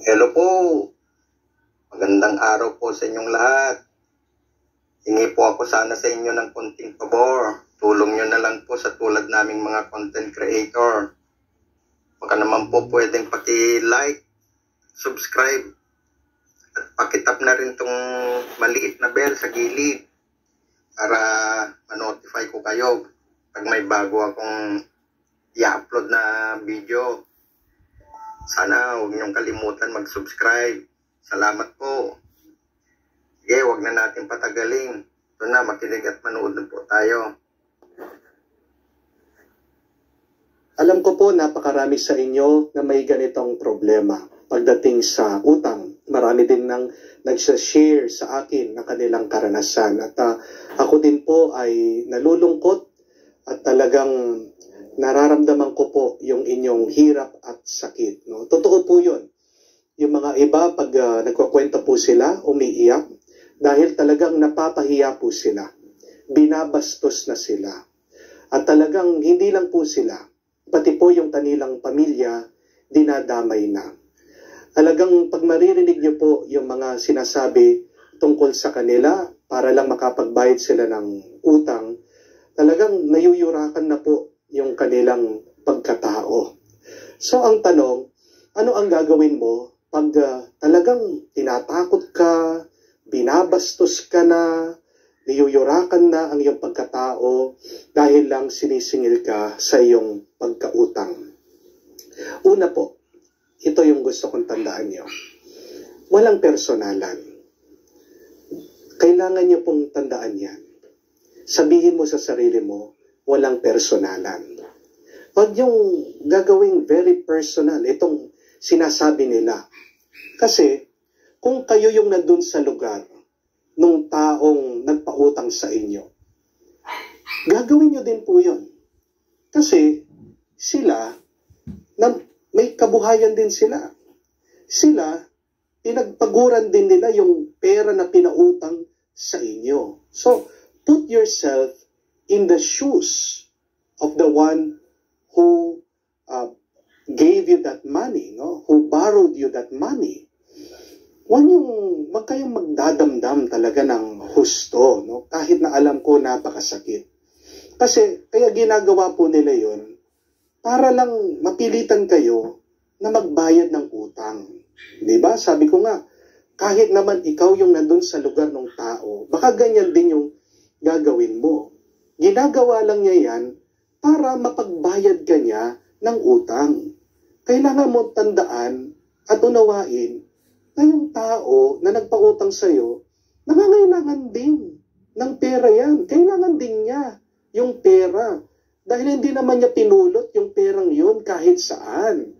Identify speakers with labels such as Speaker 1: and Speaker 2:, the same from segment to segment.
Speaker 1: Hello po. Magandang araw po sa inyong lahat. Hingi po ako sana sa inyo ng konting pabor. Tulong nyo na lang po sa tulad naming mga content creator. Baka naman po pwedeng paki-like, subscribe, at pakitap na rin tong maliit na bell sa gilid para ma-notify ko kayo pag may bago akong i-upload na video. Sana huwag niyong kalimutan mag-subscribe. Salamat po. Sige, huwag na natin patagalin. Ito na, makinig at manood na po tayo.
Speaker 2: Alam ko po napakarami sa inyo na may ganitong problema pagdating sa utang. Marami din nang nagsa-share sa akin ng kanilang karanasan. At ako din po ay nalulungkot at talagang nararamdaman ko po yung inyong hirap at sakit. No? Totoo po yun. Yung mga iba, pag nagkukwento po sila, umiiyak dahil talagang napapahiya po sila. Binabastos na sila. At talagang hindi lang po sila, pati po yung kanilang pamilya, dinadamay na. Talagang pag maririnig niyo po yung mga sinasabi tungkol sa kanila para lang makapagbayad sila ng utang, talagang nayuyurakan na po yung kanilang pagkatao. So ang tanong, ano ang gagawin mo pag talagang tinatakot ka, binabastos ka na, niyuyurakan na ang iyong pagkatao dahil lang sinisingil ka sa iyong pagkautang? Una po, ito yung gusto kong tandaan niyo. Walang personalan. Kailangan niyo pong tandaan yan. Sabihin mo sa sarili mo, walang personalan. Huwag yung gagawing very personal itong sinasabi nila. Kasi kung kayo yung nandun sa lugar nung taong nagpautang sa inyo, gagawin nyo din po yun. Kasi sila, may kabuhayan din sila. Sila, pinagpaguran din nila yung pera na pinautang sa inyo. So, put yourself in the shoes of the one who gave you that money, no? Who borrowed you that money. Huwag kayong magdadamdam talaga ng husto, no? Kahit na alam ko napakasakit. Kasi kaya ginagawa po nila yon para lang mapilitan kayo na magbayad ng utang. Diba? Sabi ko nga, kahit naman ikaw yung nandun sa lugar ng tao, baka ganyan din yung gagawin mo. Ginagawa lang niya yan para mapagbayad ka niya ng utang. Kailangan mo tandaan at unawain na yung tao na nagpautang sa'yo, nangangailangan din ng pera yan. Kailangan din niya yung pera. Dahil hindi naman niya pinulot yung perang yun kahit saan.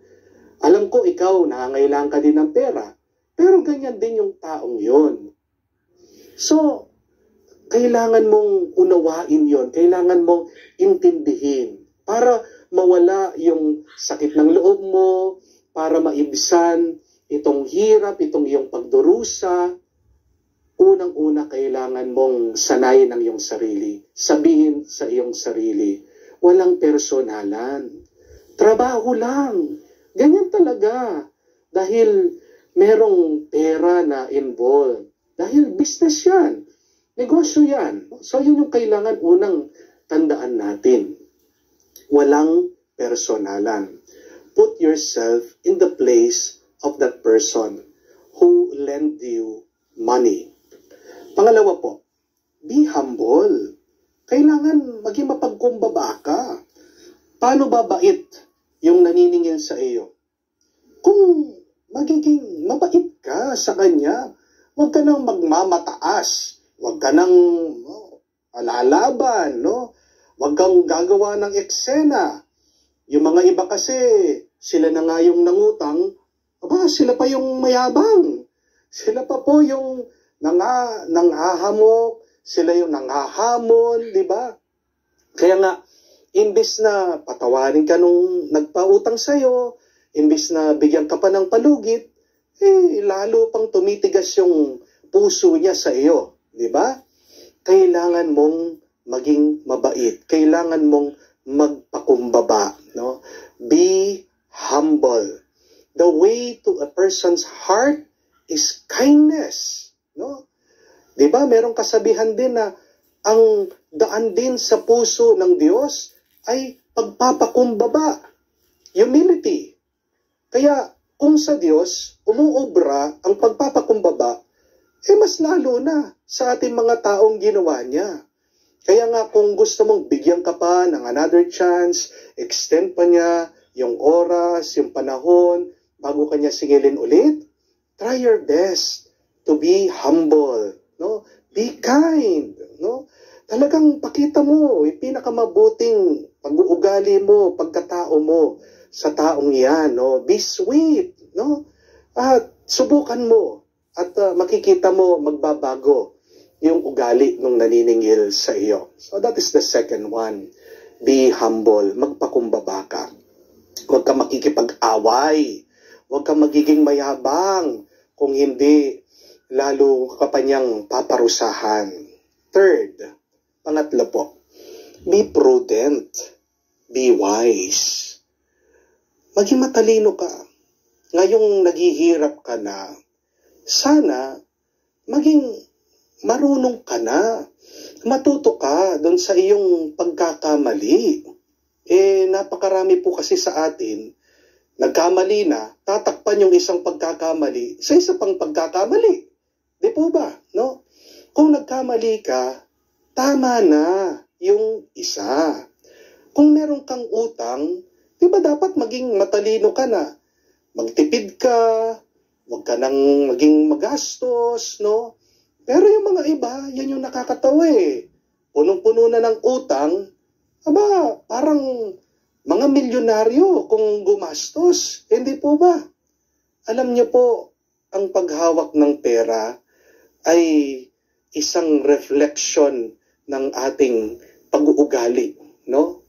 Speaker 2: Alam ko ikaw, nangangailangan ka din ng pera. Pero ganyan din yung taong yun. So, kailangan mong unawain yon, kailangan mong intindihin para mawala yung sakit ng loob mo, para maibsan itong hirap, itong iyong pagdurusa. Unang-una, kailangan mong sanayin ang iyong sarili. Sabihin sa iyong sarili, walang personalan. Trabaho lang. Ganyan talaga. Dahil merong pera na involved. Dahil business yan. Negosyo yan. So, yun yung kailangan unang tandaan natin. Walang personalan. Put yourself in the place of that person who lent you money. Pangalawa po, be humble. Kailangan maging mapagkumbaba ka. Paano babait yung naniningil sa iyo? Kung magiging mabait ka sa kanya, huwag ka nang magmamataas. Huwag ka nang alalaban, no? Huwag kang gagawa ng eksena. Yung mga iba kasi, sila na nga yung nangutang, sila pa yung mayabang. Sila pa po yung nanghahamok, sila yung nanghahamon, di ba? Kaya nga, imbis na patawarin ka nung nagpautang sa'yo, imbis na bigyan ka pa ng palugit, lalo pang tumitigas yung puso niya sa iyo. Diba? Kailangan mong maging mabait. Kailangan mong magpakumbaba. No? Be humble. The way to a person's heart is kindness. No? Diba? Merong kasabihan din na ang daan din sa puso ng Diyos ay pagpapakumbaba. Humility. Kaya kung sa Diyos umuobra ang pagpapakumbaba, mas lalo na sa ating mga taong ginawa niya. Kaya nga kung gusto mong bigyan ka pa ng another chance, extend pa niya yung oras, yung panahon, bago ka niya singilin ulit, try your best to be humble, no? Be kind, no? Talagang pakita mo yung pinakamabuting pag-uugali mo, pagkatao mo sa taong yan, no? Be sweet, no? At subukan mo at makikita mo magbabago yung ugali ng naniningil sa iyo. So that is the second one. Be humble, magpakumbaba ka. Huwag ka makikipag-away. Huwag ka magiging mayabang. Kung hindi, lalo ka pa niyang paparusahan. Third, pangatlo po, be prudent. Be wise. Maging matalino ka. Ngayong naghihirap ka na, sana maging marunong ka na. Matuto ka doon sa iyong pagkakamali. Napakarami po kasi sa atin, nagkamali na, tatakpan yung isang pagkakamali sa isa pang pagkakamali. Di po ba? No? Kung nagkamali ka, tama na yung isa. Kung meron kang utang, di ba dapat maging matalino ka na? Magtipid ka, huwag ka nang maging magastos, no? Pero yung mga iba, yan yung nakakatawa eh. Punong-puno na ng utang, parang mga milyonaryo kung gumastos. Hindi po ba? Alam niyo po, ang paghawak ng pera ay isang reflection ng ating pag-uugali, no?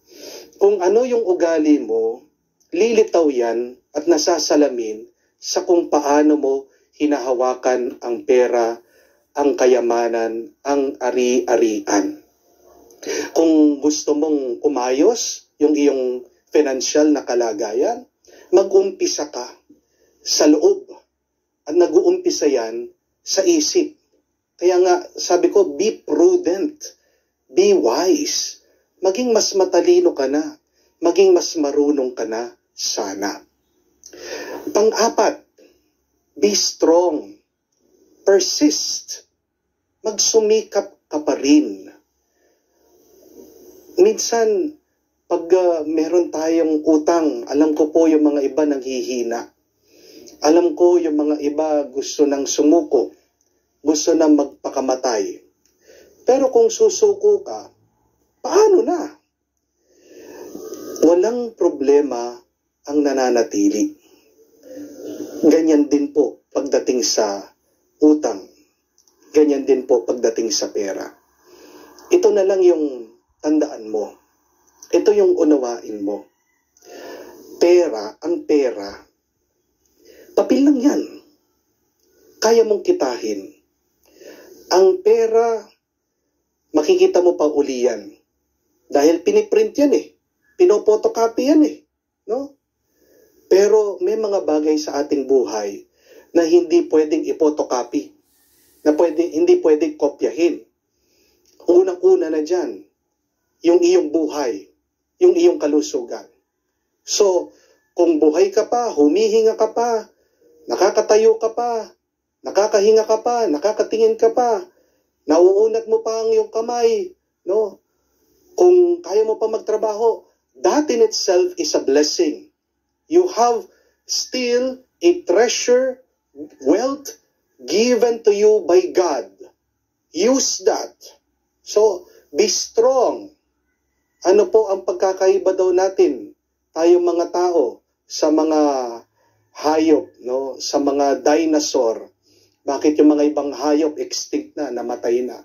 Speaker 2: Kung ano yung ugali mo, lilitaw yan at nasasalamin sa kung paano mo hinahawakan ang pera, ang kayamanan, ang ari-arian. Kung gusto mong umayos yung iyong financial na kalagayan, mag-umpisa ka sa loob. At nag-uumpisa yan sa isip. Kaya nga, sabi ko, be prudent, be wise. Maging mas matalino ka na, maging mas marunong ka na sana. Pang-apat, be strong. Persist. Magsumikap ka pa rin. Minsan, pag meron tayong utang, alam ko po yung mga iba nanghihina. Alam ko yung mga iba gusto nang sumuko. Gusto nang magpakamatay. Pero kung susuko ka, paano na? Walang problema ang nananatili. Ganyan din po pagdating sa utang. Ganyan din po pagdating sa pera. Ito na lang yung tandaan mo. Ito yung unawain mo. Ang pera, papel lang yan. Kaya mong kitahin. Ang pera, makikita mo pa uli yan. Dahil piniprint yan eh. Pinopotocopy yan eh. No? Pero may mga bagay sa ating buhay na hindi pwedeng ipotocopy. Hindi pwedeng kopyahin. Unang-una na dyan, yung iyong buhay, yung iyong kalusugan. So, kung buhay ka pa, humihinga ka pa, nakakatayo ka pa, nakakahinga ka pa, nakakatingin ka pa, nauunat mo pa ang iyong kamay, no? Kung kaya mo pa magtrabaho, that in itself is a blessing. You have still a treasure, wealth given to you by God. Use that. So, be strong. Ano po ang pagkakaiba daw natin, tayong mga tao, sa mga hayop, no? Sa mga dinosaur? Bakit yung mga ibang hayop extinct na, namatay na?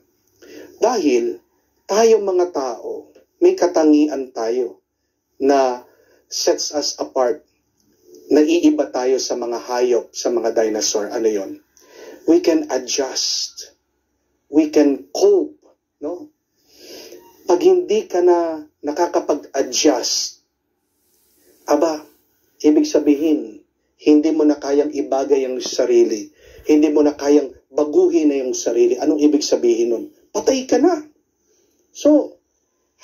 Speaker 2: Dahil tayong mga tao, may katangian tayo na sets us apart. Naiiba tayo sa mga hayop, sa mga dinosaur. Ano yon? We can adjust. We can cope. No? Pag hindi ka na nakakapag-adjust, ibig sabihin, Hindi mo na kayang ibagay ang sarili. Hindi mo na kayang baguhin na yung sarili. Anong ibig sabihin nun? Patay ka na. So,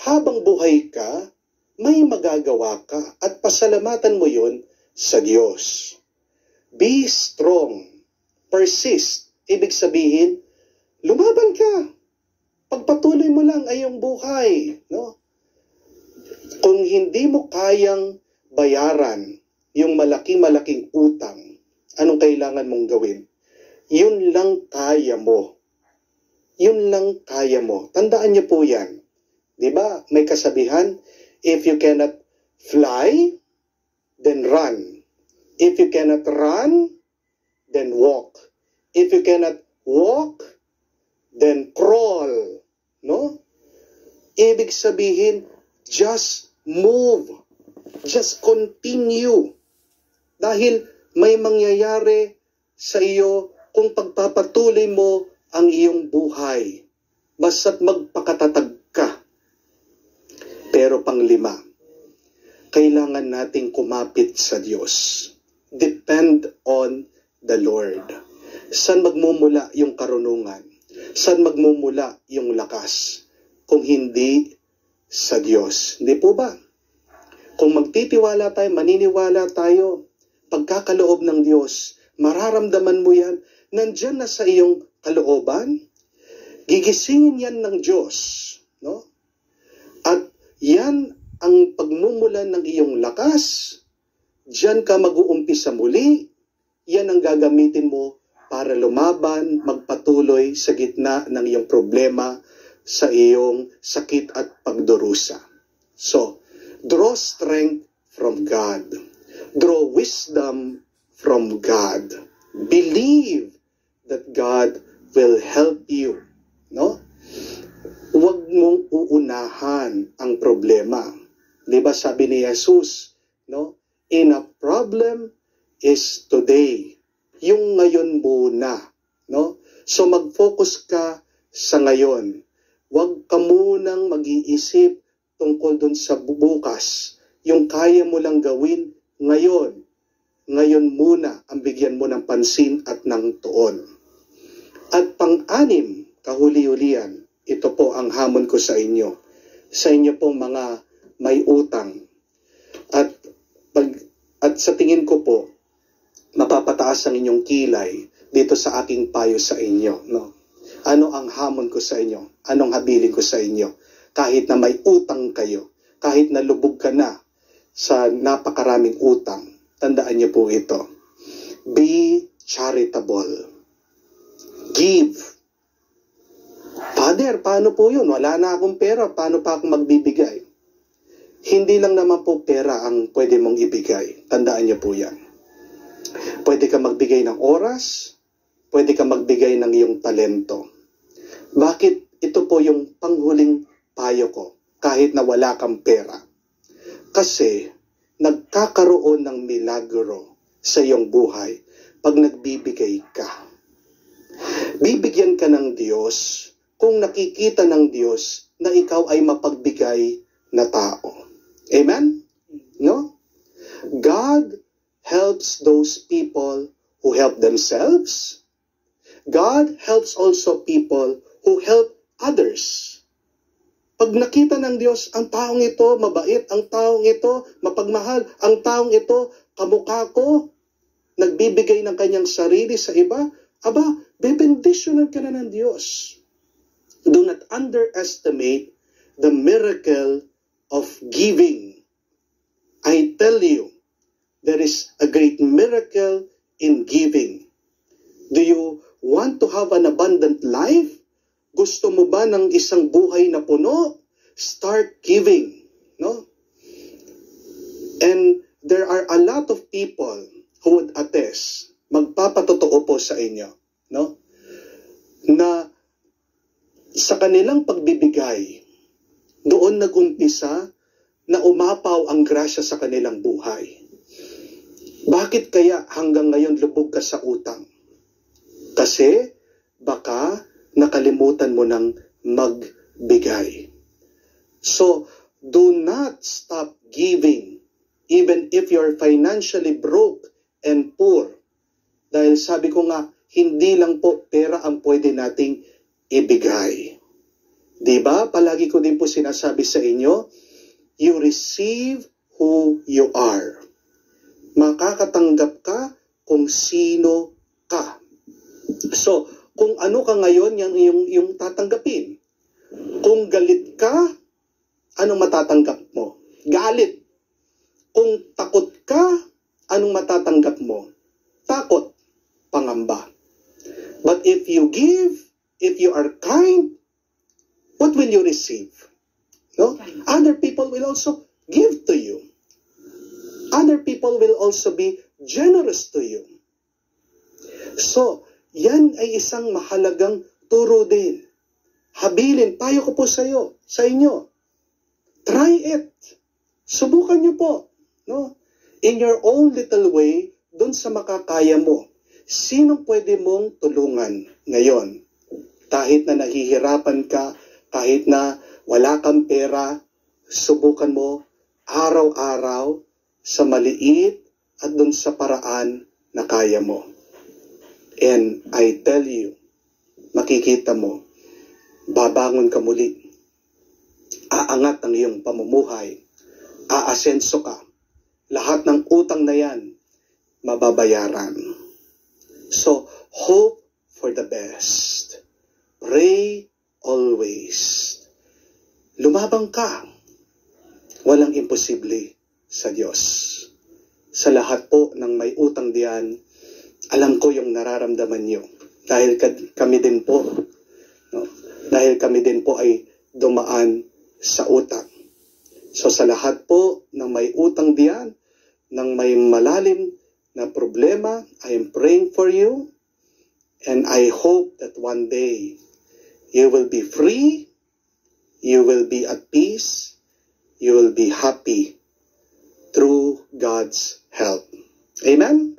Speaker 2: habang buhay ka, may magagawa ka at pasalamatan mo yun sa Diyos. Be strong. Persist. Ibig sabihin, lumaban ka. Pagpatuloy mo lang ay iyong buhay. No? Kung hindi mo kayang bayaran yung malaki-malaking utang, anong kailangan mong gawin? Yun lang kaya mo. Yun lang kaya mo. Tandaan niyo po yan. Diba? May kasabihan, if you cannot fly, then run. If you cannot run, then walk. If you cannot walk, then crawl. No? Ibig sabihin, just move. Just continue. Dahil may mangyayari sa iyo kung pagpapatuloy mo ang iyong buhay. Basta't magpakatatag ka. Pero panglima, kailangan nating kumapit sa Diyos. Depend on the Lord. Saan magmumula yung karunungan? Saan magmumula yung lakas? Kung hindi sa Diyos. Hindi po ba? Kung magtitiwala tayo, maniniwala tayo, pagkakaloob ng Diyos, mararamdaman mo yan, nandyan na sa iyong kalooban, gigisingin yan ng Diyos. No? At yan ang pagmumulan ng iyong lakas, diyan ka mag-uumpisa muli, yan ang gagamitin mo para lumaban, magpatuloy sa gitna ng iyong problema, sa iyong sakit at pagdurusa. So, draw strength from God. Draw wisdom from God. Believe that God will help you. No? Huwag mong uunahan ang problema. Di ba sabi ni Jesus, no? In a problem is today. Yung ngayon muna. No? So mag-focus ka sa ngayon. Huwag ka munang mag-iisip tungkol dun sa bukas. Yung kaya mo lang gawin ngayon. Ngayon muna ang bigyan mo ng pansin at ng tuon. At pang-anim, kahuli-hulian, ito po ang hamon ko sa inyo. Sa inyo pong mga may utang. At sa tingin ko po, mapapataas ang inyong kilay dito sa aking payo sa inyo. No? Ano ang hamon ko sa inyo? Anong habilin ko sa inyo? Kahit na may utang kayo, kahit na lubog ka na sa napakaraming utang, tandaan niyo po ito. Be charitable. Give. Father, paano po yun? Wala na akong pera. Paano pa akong magbibigay? Hindi lang naman po pera ang pwede mong ibigay. Tandaan niyo po yan. Pwede ka magbigay ng oras. Pwede ka magbigay ng iyong talento. Bakit? Ito po yung panghuling payo ko. Kahit na wala kang pera. Kasi nagkakaroon ng milagro sa iyong buhay pag nagbibigay ka. Bibigyan ka ng Diyos kung nakikita ng Diyos na ikaw ay mapagbigay na tao. Amen? No? God helps those people who help themselves. God helps also people who help others. Pag nakita ng Diyos, ang taong ito mabait, ang taong ito mapagmahal, ang taong ito kamukha ko, nagbibigay ng kanyang sarili sa iba, aba, bebendisyonan ka na ng Diyos. Do not underestimate the miracle of giving. I tell you, there is a great miracle in giving. Do you want to have an abundant life? Gusto mo ba ng isang buhay na puno? Start giving. No? And there are a lot of people who would attest, magpapatotoo po sa inyo, no? Na sa kanilang pagbibigay, doon nag-umpisa na umapaw ang grasya sa kanilang buhay. Bakit kaya hanggang ngayon lubog ka sa utang? Kasi baka nakalimutan mo ng magbigay. So, do not stop giving. Even if you're financially broke, and poor. Dahil sabi ko nga, hindi lang po pera ang pwede nating ibigay. Diba? Palagi ko din po sinasabi sa inyo, you receive who you are. Makakatanggap ka kung sino ka. So, kung ano ka ngayon, yan yung tatanggapin. Kung galit ka, anong matatanggap mo? Galit. Kung takot ka, anong matatanggap mo? Takot. Pangamba. But if you give, if you are kind, what will you receive? No? Other people will also give to you. Other people will also be generous to you. So, yan ay isang mahalagang turo din. Habilin, payo ko po sa inyo. Try it. Subukan niyo po. No? In your own little way, dun sa makakaya mo. Sinong pwede mong tulungan ngayon? Kahit na nahihirapan ka, kahit na wala kang pera, subukan mo araw-araw sa maliit at dun sa paraan na kaya mo. And I tell you, makikita mo, babangon ka muli. Aangat ang iyong pamumuhay. Aasenso ka. Lahat ng utang na yan, mababayaran. So, hope for the best. Pray always. Lumabang ka. Walang imposible sa Diyos. Sa lahat po ng may utang diyan, alam ko yung nararamdaman nyo. Dahil kami din po, no? Dahil kami din po ay dumaan sa utang. So sa lahat po ng may utang diyan, ng may malalim na problema, I am praying for you, and I hope that one day you will be free, you will be at peace, you will be happy through God's help. Amen?